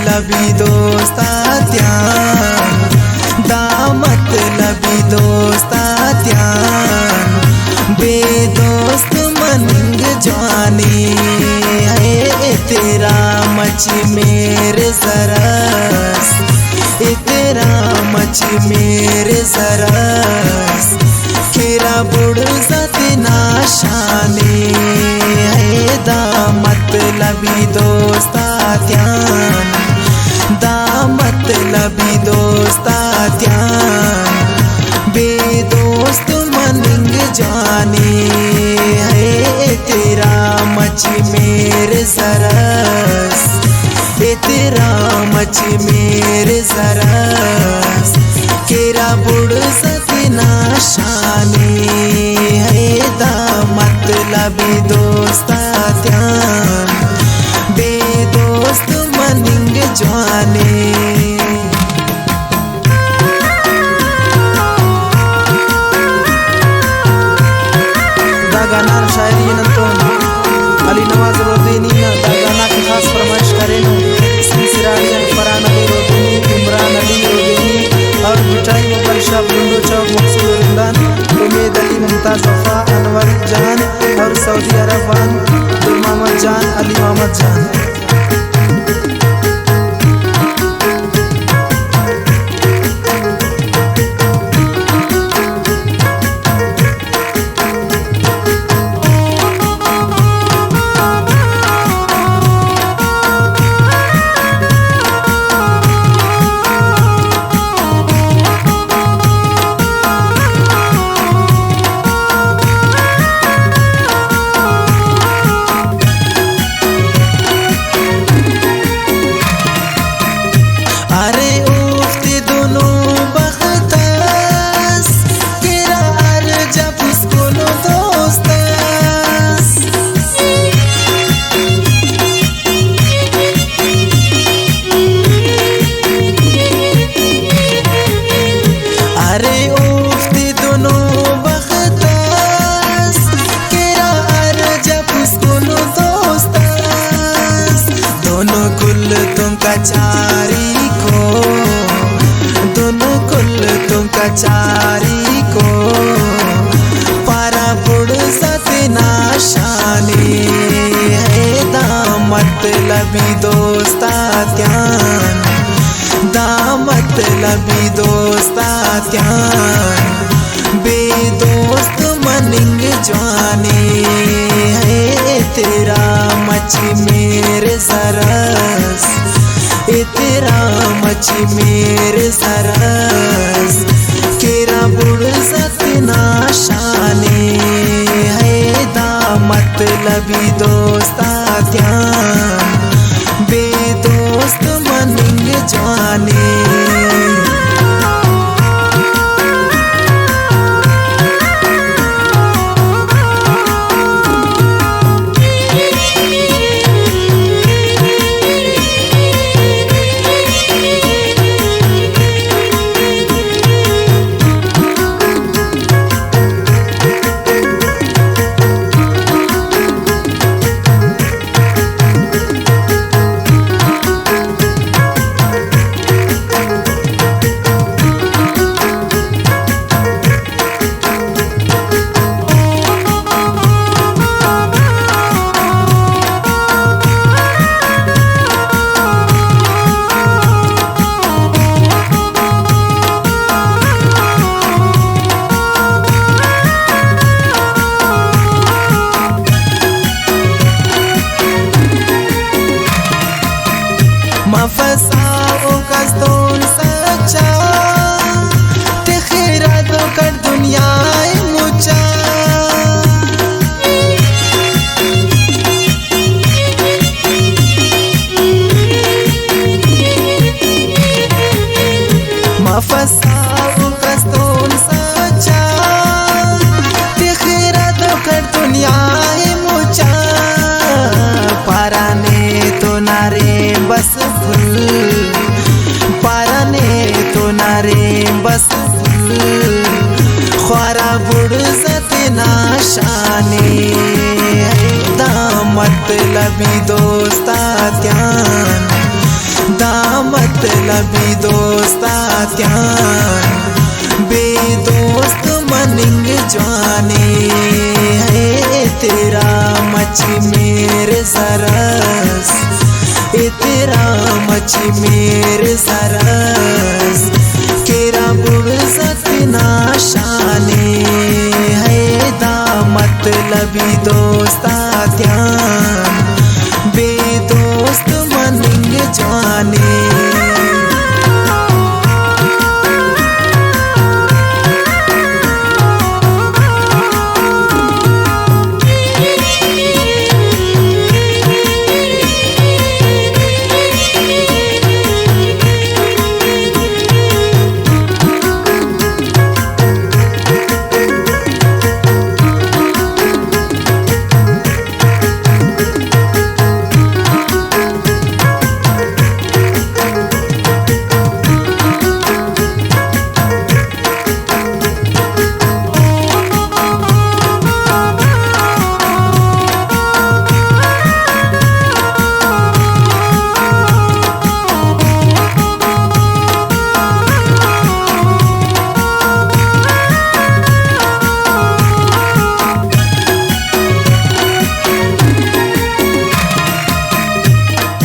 मतलबी दोस्ता ध्यान, दा मतलबी दोस्ता ध्यान, बेदोस्त मनंग जाने है तेरा मची मेरे सरस, तेरा मची मेरे सरस, खेरा बुढ़ सती नाशाने है दा मतलबी दोस्ता ध्यान, दा मतलबी दोस्ता ध्यान, बेदोस्त मनंग जाने है तेरा मची मेरे सरस, तेरा मची मेरे सरस, केरा बुढ़ सती नाशाने है दा मतलबी दोस्ता ध्यान, बेदोस्त मनंग जाने। गाना शायरी नंतोन अली नवाज रोदीनी दा गाना की खास फरमाइश करें सिलसिलारिया फरहान अली रोदीनी, इमरान अली रोदीनी और मिठाई मोबाइल शॉप विंडो चौक मकसूद रिंदान, उमेद अली, मुमताज वफा, अनवर जान और सऊदी अरब वान दुल मोहम्मद जान, अली मोहम्मद जान। चारी को दोनों कुल तुम कचारी को पारा बुढ़ सती नाशाने है दा मतलबी दोस्ता ध्यान, दा मतलबी दोस्ता ध्यान, बेदोस्त मनंग जाने है तेरा मची मेरे सरस, तेरा मची मेरे सरस, केरा बुढ़ सती नाशाने है दा मतलबी दोस्ता ध्यान, बेदोस्त मनंग जाने। मफसाओ कस्तून सच्चा ते खैरा दो कर दुनिया मुचा, मफसाओ कस्तून सच्चा ते खैरा दो कर दुनिया मुचा, पाराने तो नारे बस फुल, पाराने तो नारे बस फुल, ख्वारा बुढ़ सती नाशाने दा मतलबी दोस्ता ध्यान, दा मतलबी दोस्ता त्यान बेदोस्त मनिंग जाने है तेरा मची मेरे सरस तेरा मची मेरे सरस केरा बुड़ सतना शाने है दा मतलबी दोस्ता ध्यान बेदोस्त मनिंग जाने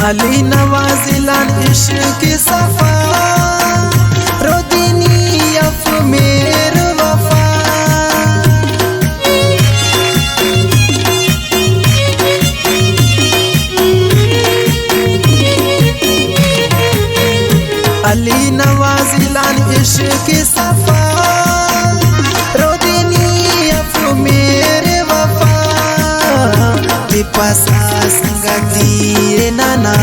अली नवाजिलान इश्क सफा रोदिनी अफ मेर वफा अली नवाजिलान इश्क सफा रोदिनी अफ मेर वफा तिपसा संगती नाना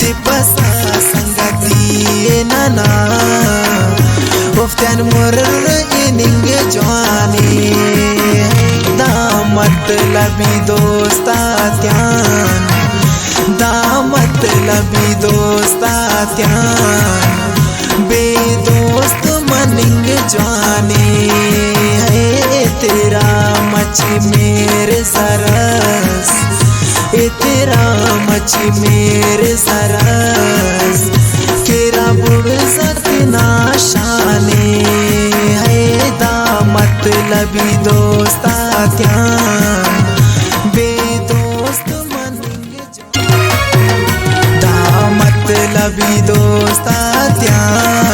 तिपसा संगती नाना उफ्तान मुर्र इनिंग जाने दा मतलबी दोस्ता त्यान दा मतलबी दोस्ता त्यान बेदोस्त मनिंग जाने है तेरा मची मेरे सरस तेरा मची मेरे सरस केरा बुड़ सतना शाने है दा मतलबी दोस्ता त्यान बेदोस्त मनिंग दा मतलबी दोस्ता त्यान